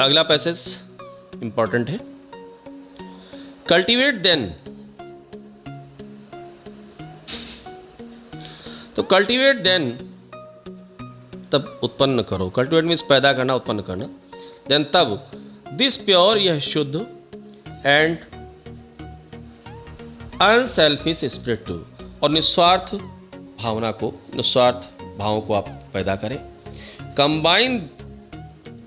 अगला passage important है। Cultivate then, तो कल्टिवेट देन तब उत्पन्न करो। कल्टिवेट मीन्स पैदा करना, उत्पन्न करना। देन तब दिस प्योर, यह शुद्ध एंड अनसेल्फिश स्पिरिट, और निस्वार्थ भावना को, निस्वार्थ भावों को आप पैदा करें। कंबाइन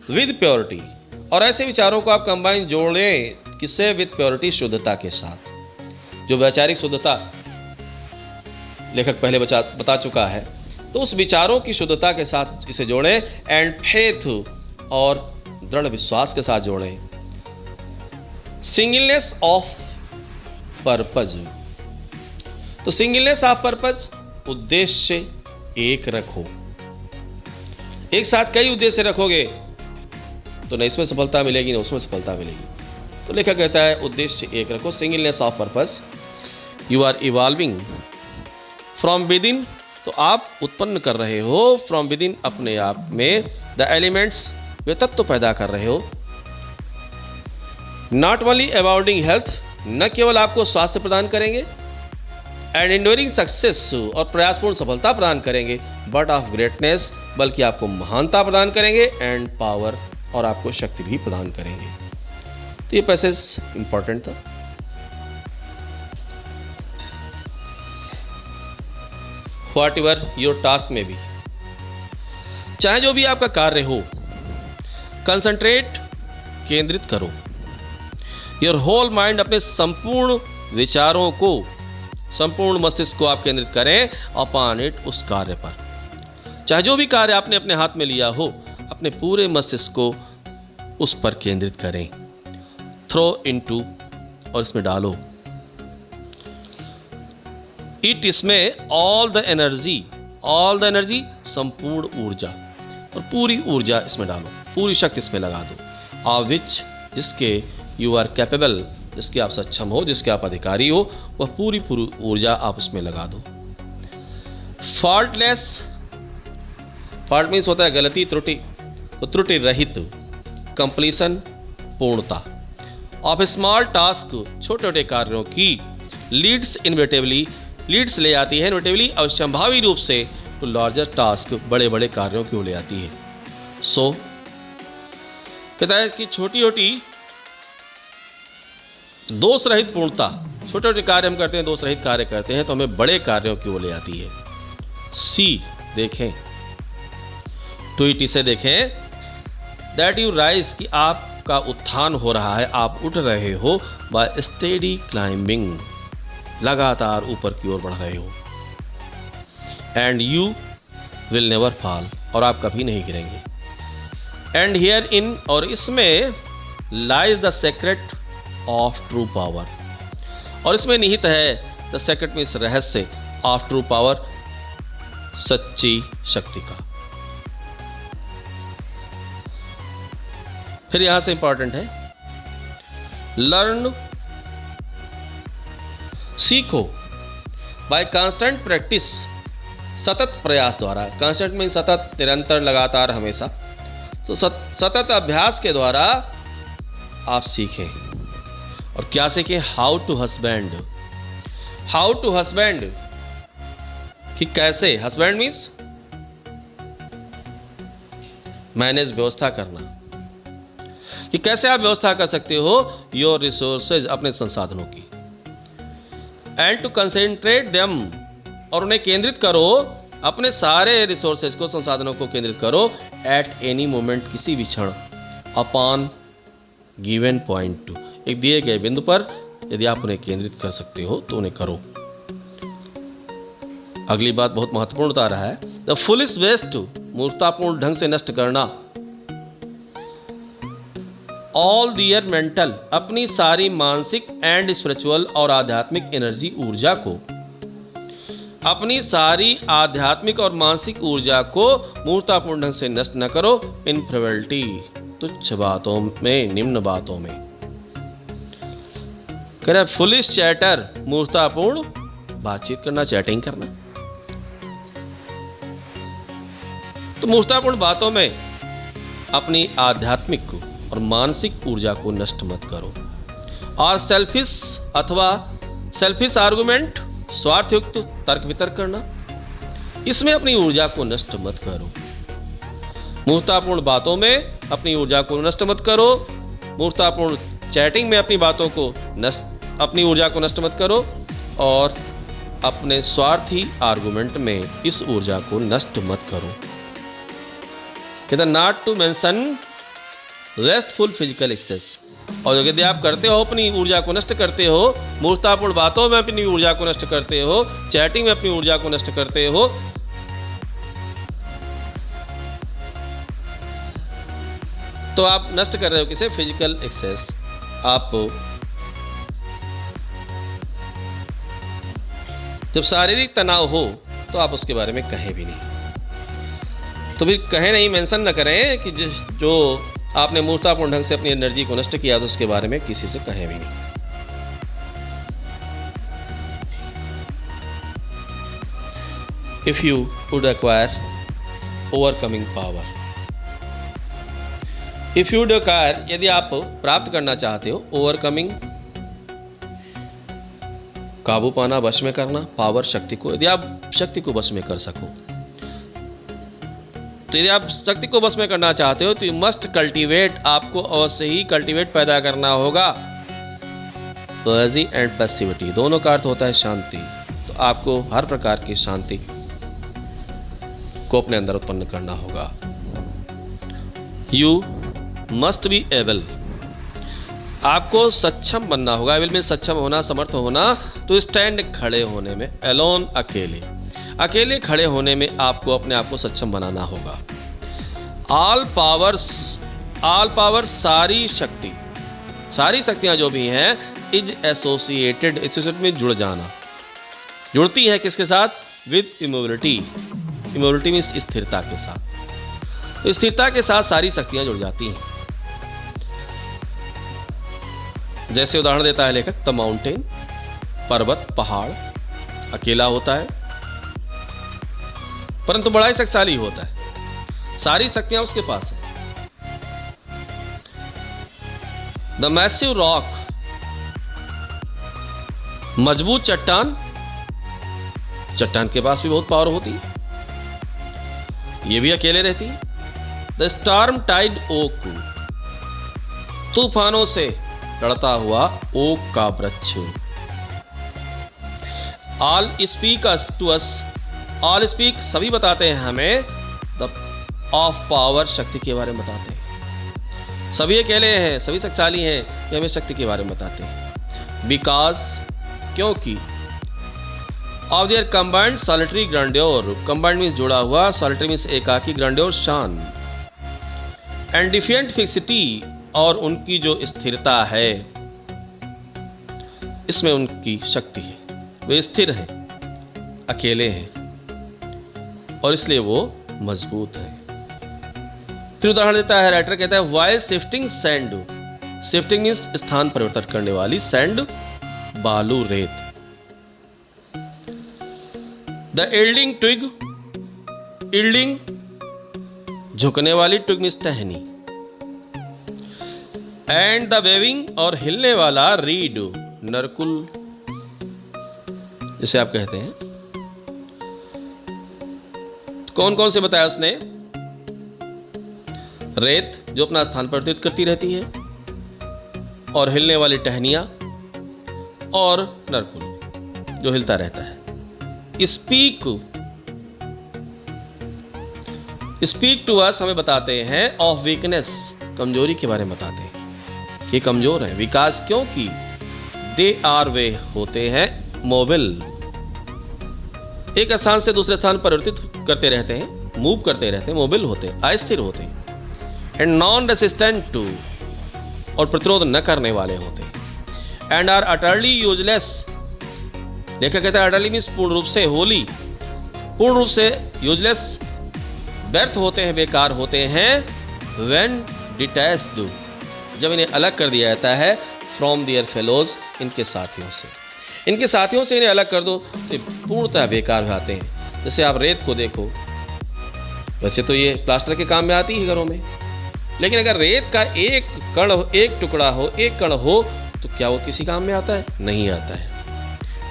विद प्योरिटी, और ऐसे विचारों को आप कंबाइन जोड़ें, किससे? विद प्योरिटी, शुद्धता के साथ। जो वैचारिक शुद्धता लेखक पहले बता चुका है, तो उस विचारों की शुद्धता के साथ इसे जोड़ें। एंड फेथ, और दृढ़ विश्वास के साथ जोड़ें। सिंगलनेस ऑफ पर्पज, तो सिंगलनेस ऑफ पर्पज, उद्देश्य एक रखो। एक साथ कई उद्देश्य रखोगे तो न इसमें सफलता मिलेगी, न उसमें सफलता मिलेगी। तो लेखक कहता है उद्देश्य एक रखो। Singleness of purpose, you are evolving from with in, तो आप उत्पन्न कर रहे हो फ्रॉम विद इन, अपने आप में, द एलिमेंट्स, वे तत्व पैदा कर रहे हो। नॉट ओनली अबाउंडिंग हेल्थ, न केवल आपको स्वास्थ्य प्रदान करेंगे, एंड इंडोरिंग सक्सेस, और प्रयासपूर्ण सफलता प्रदान करेंगे, बट ऑफ ग्रेटनेस, बल्कि आपको महानता प्रदान करेंगे, एंड पावर, और आपको शक्ति भी प्रदान करेंगे। तो ये पैसेज इंपॉर्टेंट था। व्हाट एवर योर टास्क में भी, चाहे जो भी आपका कार्य हो, कंसंट्रेट, केंद्रित करो। योर होल माइंड, अपने संपूर्ण विचारों को, संपूर्ण मस्तिष्क को आप केंद्रित करें अपॉन इट, उस कार्य पर। चाहे जो भी कार्य आपने अपने हाथ में लिया हो, अपने पूरे मस्तिष्क को उस पर केंद्रित करें। थ्रो इनटू, और इसमें डालो। इट, इसमें ऑल द एनर्जी, संपूर्ण ऊर्जा, और पूरी ऊर्जा इसमें डालो, पूरी शक्ति इसमें लगा दो। ऑफ विच, जिसके यू आर कैपेबल, जिसके आप सक्षम हो, जिसके आप अधिकारी हो, वह पूरी ऊर्जा आप उसमें लगा दो। फॉल्टलेस, फॉल्ट मीन्स होता है गलती, त्रुटि, तो त्रुटि रहित। कंप्लीशन, पूर्णता। ऑफ स्मॉल टास्क, छोटे छोटे कार्यों की। लीड्स इनवेटिवली, लीड्स ले आती है इनवेटिवली, अवश्यंभावी रूप से, टू लार्जर टास्क, बड़े बड़े कार्यों की ओर ले आती है। सो कहता है कि छोटी छोटी दोष रहित पूर्णता, छोटे छोटे कार्य हम करते हैं, दोष रहित कार्य करते हैं, तो हमें बड़े कार्यों की ओर ले आती है। सी, देखें, टू इट, इसे देखें, दैट यू राइज, कि आपका उत्थान हो रहा है, आप उठ रहे हो, बाय स्टेडी क्लाइंबिंग, लगातार ऊपर की ओर बढ़ रहे हो। And you will never fall, और आप कभी नहीं गिरेंगे। एंड हियर इन, और इसमें, lies the secret of true power, और इसमें निहित है, द सीक्रेट मीन्स रहस्य, ऑफ ट्रू पावर, सच्ची शक्ति का। फिर यहां से इंपॉर्टेंट है, लर्न, सीखो, बाय कांस्टेंट प्रैक्टिस, सतत प्रयास द्वारा। कांस्टेंट मीन्स सतत, निरंतर, लगातार, हमेशा। तो सतत अभ्यास के द्वारा आप सीखें। और क्या सीखें? How to husband, how to husband, कि कैसे, हस्बैंड मीन्स मैनेज, व्यवस्था करना, कि कैसे आप व्यवस्था कर सकते हो योर रिसोर्सेज, अपने संसाधनों की। एंड टू कंसेंट्रेट देम, और उन्हें केंद्रित करो, अपने सारे रिसोर्सेज को, संसाधनों को केंद्रित करो, एट एनी मोमेंट, किसी भी क्षण, अपॉन गिवन पॉइंट टू, एक दिए गए बिंदु पर यदि आप उन्हें केंद्रित कर सकते हो तो उन्हें करो। अगली बात बहुत महत्वपूर्ण बता रहा है, द फुलिश वेस्ट, मूर्खतापूर्ण ढंग से नष्ट करना। ऑल दियर मेंटल, अपनी सारी मानसिक एंड स्पिरिचुअल, और आध्यात्मिक एनर्जी, ऊर्जा को, अपनी सारी आध्यात्मिक और मानसिक ऊर्जा को मूर्खतापूर्ण ढंग से नष्ट न करो। इन फ्रिवलिटी, तुच्छ बातों में, निम्न बातों में। कह रहा है फुलिश चैटर, मूर्खतापूर्ण बातचीत करना, चैटिंग करना। तो मूर्खतापूर्ण बातों में अपनी आध्यात्मिक और मानसिक ऊर्जा को नष्ट मत करो। और सेल्फिश आर्गुमेंट, स्वार्थयुक्त तर्क वितर्क करना, इसमें अपनी ऊर्जा को नष्ट मत करो। मूर्खतापूर्ण बातों में अपनी ऊर्जा को नष्ट मत करो। मूर्खतापूर्ण चैटिंग में अपनी ऊर्जा को नष्ट मत करो। और अपने स्वार्थी आर्गुमेंट में इस ऊर्जा को नष्ट मत करो। कहता not to mention restful physical access. और यदि आप करते हो, अपनी ऊर्जा को नष्ट करते हो, मूर्खतापूर्ण बातों में अपनी ऊर्जा को नष्ट करते हो, चैटिंग में अपनी ऊर्जा को नष्ट करते हो, तो आप नष्ट कर रहे हो किसे? Physical access. आप जब शारीरिक तनाव हो तो आप उसके बारे में कहें भी नहीं। तो फिर कहें नहीं, मेंशन न करें कि जो आपने मूर्खतापूर्ण ढंग से अपनी एनर्जी को नष्ट किया, तो उसके बारे में किसी से कहें भी नहीं। If you would acquire overcoming power, if you acquire, यदि आप प्राप्त करना चाहते हो, ओवरकमिंग काबू पाना, वश में करना, पावर शक्ति को, यदि आप शक्ति को वश में कर सको, तो यदि आप शक्ति को वश में करना चाहते हो तो यू मस्ट कल्टीवेट, आपको अवश्य ही कल्टीवेट पैदा करना होगा पोएजी एंड पैसिविटी, दोनों का अर्थ होता है शांति। तो आपको हर प्रकार की शांति को अपने अंदर उत्पन्न करना होगा। यू मस्ट बी एबल, आपको सक्षम बनना होगा। एबल में सक्षम होना, समर्थ होना। तो स्टैंड, खड़े होने में, अलोन, अकेले खड़े होने में आपको अपने आप को सक्षम बनाना होगा। ऑल पावर, सारी शक्तियां जो भी हैं, इज एसोसिएटेड में जुड़ जाना, जुड़ती है किसके साथ? With immobility. इमोबिलिटी मीन्स स्थिरता के साथ। तो स्थिरता के साथ सारी शक्तियां जुड़ जाती हैं। जैसे उदाहरण देता है लेखक, द माउंटेन, पर्वत, पहाड़ अकेला होता है परंतु बड़ा ही शक्तिशाली होता है, सारी शक्तियां उसके पास है। द मैसिव रॉक, मजबूत चट्टान के पास भी बहुत पावर होती है, ये भी अकेले रहती है। द स्टॉर्म टाइड ओक, तूफानों से लड़ता हुआ ओक का वृक्ष। All speak to us, all speak सभी बताते हैं हमें द ऑफ पावर, शक्ति के बारे में बताते हैं। सभी अकेले हैं, सभी शक्तिशाली हैं, ये हमें शक्ति के बारे में बताते हैं। बिकॉज, क्योंकि of their combined solitary grandeur, combined means जुड़ा हुआ, सॉलिटरी मीन्स एकाकी, ग्रैंड्योर शान, एंड डिफिएंट फिक्सिटी, और उनकी जो स्थिरता है, इसमें उनकी शक्ति है। वे स्थिर हैं, अकेले हैं, और इसलिए वो मजबूत है। फिर उदाहरण देता है राइटर, कहता है while shifting sand, shifting means स्थान परिवर्तन करने वाली, सैंड बालू, रेत। द यील्डिंग ट्विग, यील्डिंग झुकने वाली, ट्विग मीन्स टहनी, एंड द वेविंग और हिलने वाला, रीड नरकुल जिसे आप कहते हैं। तो कौन कौन से बताया उसने? रेत जो अपना स्थान परिवर्तित करती रहती है, और हिलने वाली टहनियां, और नरकुल जो हिलता रहता है। स्पीक टू अस हमें बताते हैं ऑफ वीकनेस, कमजोरी के बारे में बताते हैं, ये कमजोर है। विकास, क्योंकि दे आर, वे होते हैं मोबिल, एक स्थान से दूसरे स्थान परिवर्तित करते रहते हैं, मूव करते रहते हैं, मोबिल होते हैं, अस्थिर होते हैं। एंड नॉन रेसिस्टेंट टू, और प्रतिरोध न करने वाले होते हैं। एंड आर अटरली यूजलेस, लेखक कहता है अटरली मीन्स पूर्ण रूप से, होली पूर्ण रूप से, यूजलेस व्यर्थ होते हैं, बेकार होते हैं। व्हेन डिटैच्ड, जब इन्हें अलग कर दिया जाता है, फ्रॉम दियर फेलोज, इनके साथियों से इन्हें अलग कर दो तो पूर्णतः बेकार हो जाते हैं। जैसे आप रेत को देखो, वैसे तो ये प्लास्टर के काम में आती है घरों में, लेकिन अगर रेत का एक कण, एक टुकड़ा हो, एक कण हो, तो क्या वो किसी काम में आता है? नहीं आता है।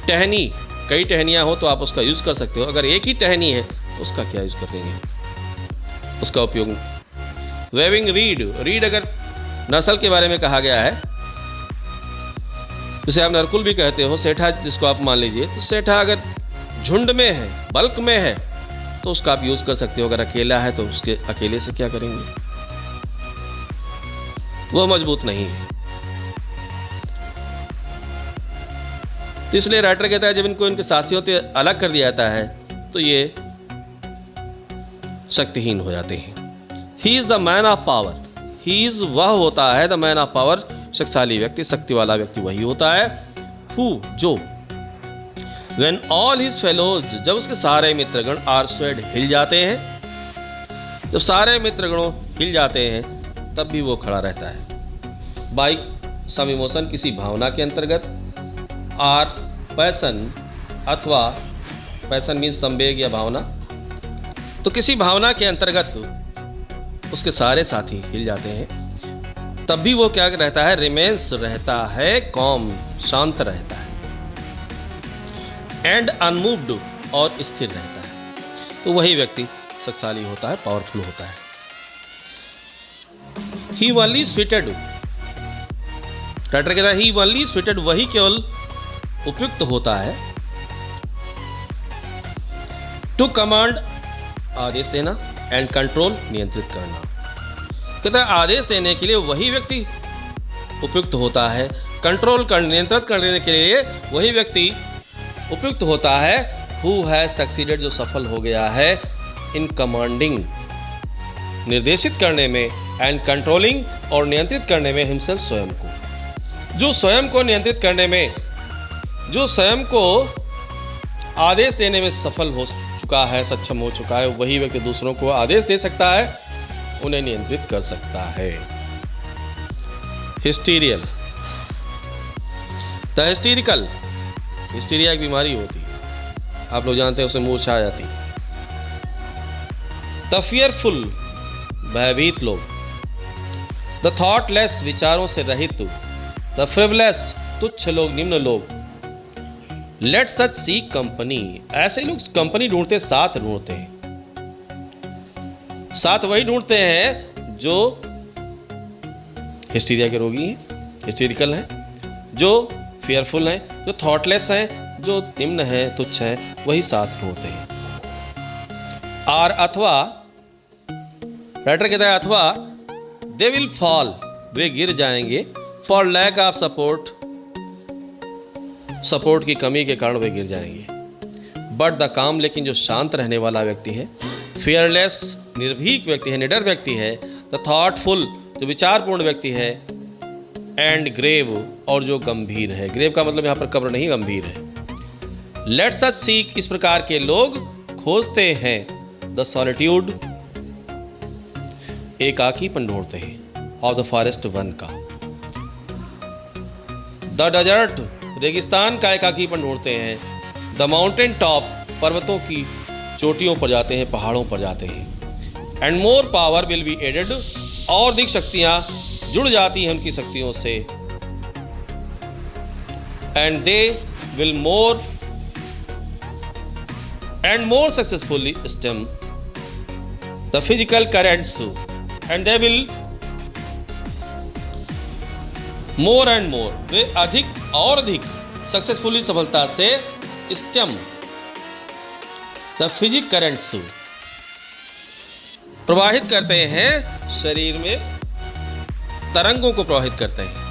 टहनी, कई टहनियाँ हो तो आप उसका यूज़ कर सकते हो, अगर एक ही टहनी है तो उसका क्या यूज़ करेंगे, उसका उपयोग। वेविंग रीड, रीड अगर नस्ल के बारे में कहा गया है, जिसे आप नरकुल भी कहते हो, सेठा जिसको आप मान लीजिए, तो सेठा अगर झुंड में है, बल्क में है, तो उसका आप यूज़ कर सकते हो। अगर अकेला है तो उसके अकेले से क्या करेंगे, वो मजबूत नहीं है। तो इसलिए राइटर कहता है जब इनको इनके साथियों से अलग कर दिया जाता है तो ये शक्तिहीन हो जाते हैं। He is the man of power, he is वह होता है, द मैन ऑफ पावर, शक्तिशाली व्यक्ति, शक्ति वाला व्यक्ति वही होता है। हु, जो, व्हेन ऑल हिज फेलोज, जब उसके सारे मित्रगण आर स्वेड, हिल जाते हैं, जब सारे मित्रगणों हिल जाते हैं तब भी वो खड़ा रहता है। बाई सम इमोशन, किसी भावना के अंतर्गत, आर पैसन, अथवा पैसन मीन्स संवेग या भावना, तो किसी भावना के अंतर्गत उसके सारे साथी हिल जाते हैं, तब भी वो क्या रहता है, रिमेन्स, रहता है, कॉम, शांत रहता है, एंड अनमूव्ड, और स्थिर रहता है। तो वही व्यक्ति शक्तिशाली होता है, पावरफुल होता है। ही ओनली इज फिटेड, राइटर कहता है ही ओनली इज फिटेड, वही केवल उपयुक्त होता है, टू कमांड, आदेश देना, एंड कंट्रोल, नियंत्रित करना। कहता है आदेश देने के लिए वही व्यक्ति उपयुक्त होता है, कंट्रोल कर, नियंत्रित करने के लिए वही व्यक्ति उपयुक्त होता है। हु हैज सक्सीडेड, जो सफल हो गया है, इन कमांडिंग, निर्देशित करने में, एंड कंट्रोलिंग, और नियंत्रित करने में, हिमसेल्फ, स्वयं को, जो स्वयं को नियंत्रित करने में, जो स्वयं को आदेश देने में सफल हो चुका है, सक्षम हो चुका है, वही व्यक्ति दूसरों को आदेश दे सकता है, उन्हें नियंत्रित कर सकता है। हिस्टीरियल, द हिस्टीरिकल, हिस्टीरिया एक बीमारी होती है, आप लोग जानते हैं, उसमें मूर्छा आ जाती है। द फियरफुल, भयभीत लोग। द थॉटलेस, विचारों से रहित। द फ्रिवलेस, तुच्छ लोग, निम्न लोग। लेट सच सीक कंपनी, ऐसे लोग कंपनी ढूंढते, साथ ढूंढते हैं, साथ वही ढूंढते हैं जो हिस्टीरिया के रोगी हैं, हिस्टीरिकल हैं, जो फियरफुल हैं, जो थॉटलेस हैं, जो निम्न हैं, तुच्छ हैं, वही साथ ढूंढते हैं। और अथवा, राइटर कहता है अथवा, दे विल फॉल, वे गिर जाएंगे, for lack of support, support की कमी के कारण वे गिर जाएंगे। बट द काम, लेकिन जो शांत रहने वाला व्यक्ति है, फियरलेस, निर्भीक व्यक्ति है, निडर व्यक्ति है, द थॉटफुल, जो विचारपूर्ण व्यक्ति है, एंड ग्रेव, और जो गंभीर है। ग्रेव का मतलब यहाँ पर कब्र नहीं, गंभीर है। लेट सच सीक, इस प्रकार के लोग खोजते हैं, द सॉलिट्यूड, एकाकीपन ढूंढते हैं, ऑफ द फॉरेस्ट, वन का। द डेजर्ट, रेगिस्तान का एकाकीपन ढूंढते हैं। द माउंटेन टॉप, पर्वतों की चोटियों पर जाते हैं, पहाड़ों पर जाते हैं। And more power will be added, और अधिक शक्तियां जुड़ जाती हैं उनकी शक्तियों से। And they will more and more successfully stem the physical currents, and they will more and more, वे अधिक और अधिक सक्सेसफुली, सफलता से, स्टेम द फिजिक करेंट्स, प्रवाहित करते हैं, शरीर में तरंगों को प्रवाहित करते हैं।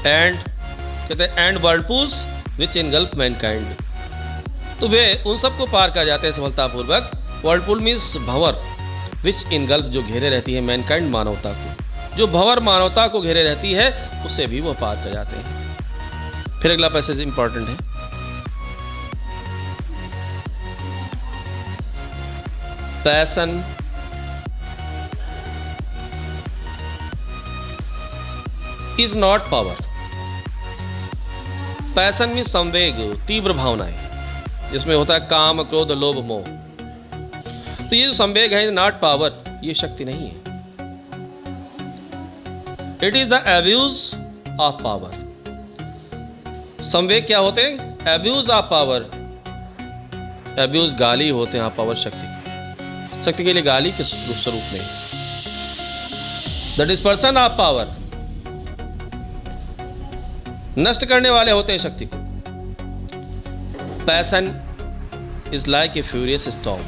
एंड कहते हैं एंड वर्लपूल्स विच इनगल्फ मैनकाइंड, तो वे उन सबको पार कर जाते हैं सफलतापूर्वक। वर्लपूल मीन्स भंवर, विच इनगल्फ, जो घेरे रहती है, मैनकाइंड, मानवता को, जो भंवर मानवता को घेरे रहती है, उसे भी वो पार कर जाते हैं। फिर अगला पैसेज इंपॉर्टेंट है। Passion is not power. Passion में संवेग, तीव्र भावनाएं, जिसमें होता है काम, क्रोध, लोभ, मोह। तो ये जो संवेग है नॉट पावर, ये शक्ति नहीं है, it is the abuse of power. संवेग क्या होते हैं? Abuse of power. एब्यूज गाली होते हैं, पावर शक्ति। शक्ति के लिए गाली के स्वरूप में। द डिस्पर्सन ऑफ पावर, नष्ट करने वाले होते हैं शक्ति को। Passion is like a furious storm,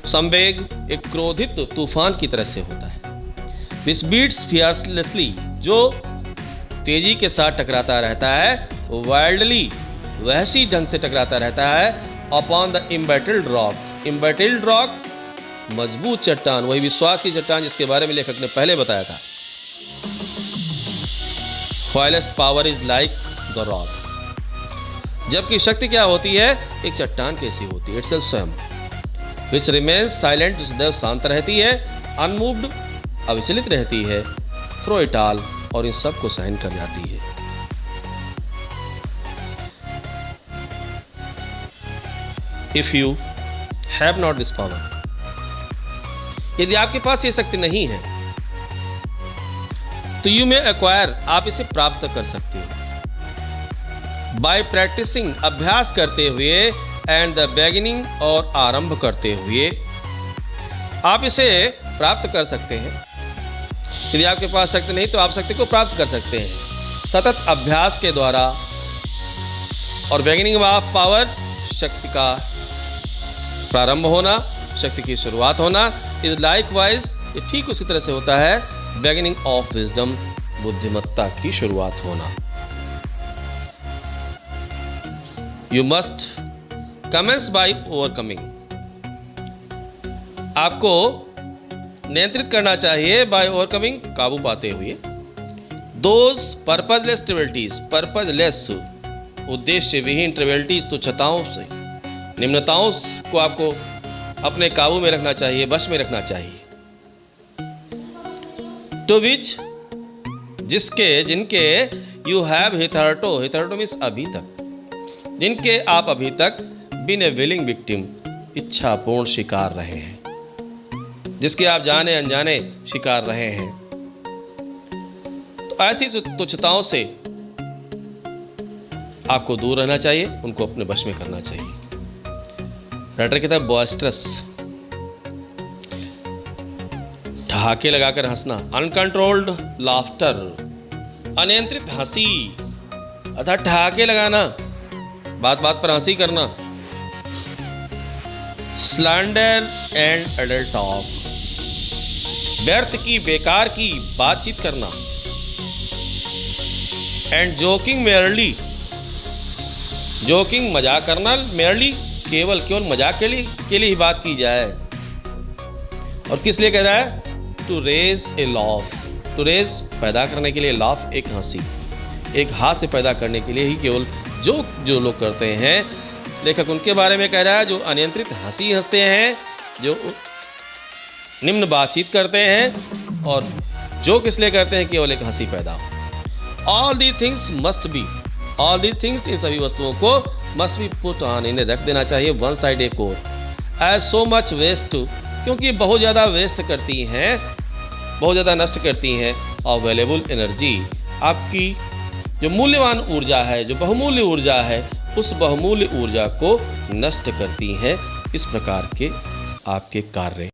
संवेग एक क्रोधित तूफान की तरह से होता है। विच बीट्स फियरलेसली, जो तेजी के साथ टकराता रहता है। वाइल्डली, वहशी ढंग से टकराता रहता है। अपॉन द इम्बैटल्ड रॉक, इम्बैटल्ड रॉक मजबूत चट्टान, वही विश्वास की चट्टान जिसके बारे में लेखक ने पहले बताया था। फाइलेस्ट power is like the rock, जबकि शक्ति क्या होती है? एक चट्टान कैसी होती है, इटसेल्फ स्वयं। विच रिमेन्स साइलेंट, सदैव शांत रहती है। अनमूव्ड, अविचलित रहती है। थ्रो इट ऑल, और इन सब को सहन कर जाती है। If you have not this power, यदि आपके पास ये शक्ति नहीं है तो यू मे एक्वायर, आप इसे प्राप्त कर सकते हो। बाय प्रैक्टिसिंग, अभ्यास करते हुए। एंड द बिगिनिंग, और आरंभ करते हुए आप इसे प्राप्त कर सकते हैं। यदि आपके पास शक्ति नहीं तो आप शक्ति को प्राप्त कर सकते हैं सतत अभ्यास के द्वारा। और बिगिनिंग ऑफ पावर, शक्ति का प्रारंभ होना, शक्ति की शुरुआत होना। इज लाइकवाइज, ये ठीक उसी तरह से होता है बिगिनिंग ऑफ विजडम, बुद्धिमत्ता की शुरुआत होना। You must commence by overcoming, आपको नियंत्रित करना चाहिए। बाय ओवरकमिंग, काबू पाते हुए। दोज पर्पजलेस ट्रिविलिटीज, पर्पजलेस उद्देश्य विहीन ट्रिविलिटीज, तुच्छताओं से, निम्नताओं को आपको अपने काबू में रखना चाहिए, वश में रखना चाहिए। टू विच, जिनके यू हैव हिथर्टो, हिथर्टो मीन्स अभी तक, जिनके आप अभी तक बिन ए विलिंग विक्टिम, इच्छापूर्ण शिकार रहे हैं, जिसके आप जाने अनजाने शिकार रहे हैं। तो ऐसी तुच्छताओं से आपको दूर रहना चाहिए, उनको अपने वश में करना चाहिए। राइटर कहता है बॉयस्ट्रस, ठहाके लगाकर हंसना। अनकंट्रोल्ड लाफ्टर, अनियंत्रित हंसी अर्थात ठहाके लगाना, बात बात पर हंसी करना। स्लैंडर एंड एडल्ट टॉक, व्यर्थ की, बेकार की बातचीत करना। एंड जोकिंग मेयरली, जोकिंग मजाक करना। मेयरली केवल मजाक के लिए ही बात की जाए। और किस लिए कह रहा है? To raise a laugh, to raise पैदा करने के लिए, लाफ एक हंसी, एक हास्य पैदा करने के लिए ही केवल जो लोग करते हैं। लेखक उनके बारे में कह रहा है जो अनियंत्रित हंसी हंसते हैं, जो निम्न बातचीत करते हैं, और जो किस लिए करते हैं? केवल एक हंसी पैदा हो। All the things must be, all the things, इन सभी वस्तुओं को मस्ट बी पुट ऑन, इन्हें रख देना चाहिए वन साइड एक ओर। एज सो मच वेस्ट, क्योंकि बहुत ज़्यादा वेस्ट करती हैं, बहुत ज़्यादा नष्ट करती हैं। और वैल्यूएबल एनर्जी, आपकी जो मूल्यवान ऊर्जा है, जो बहुमूल्य ऊर्जा है, उस बहुमूल्य ऊर्जा को नष्ट करती हैं। इस प्रकार के आपके कार्य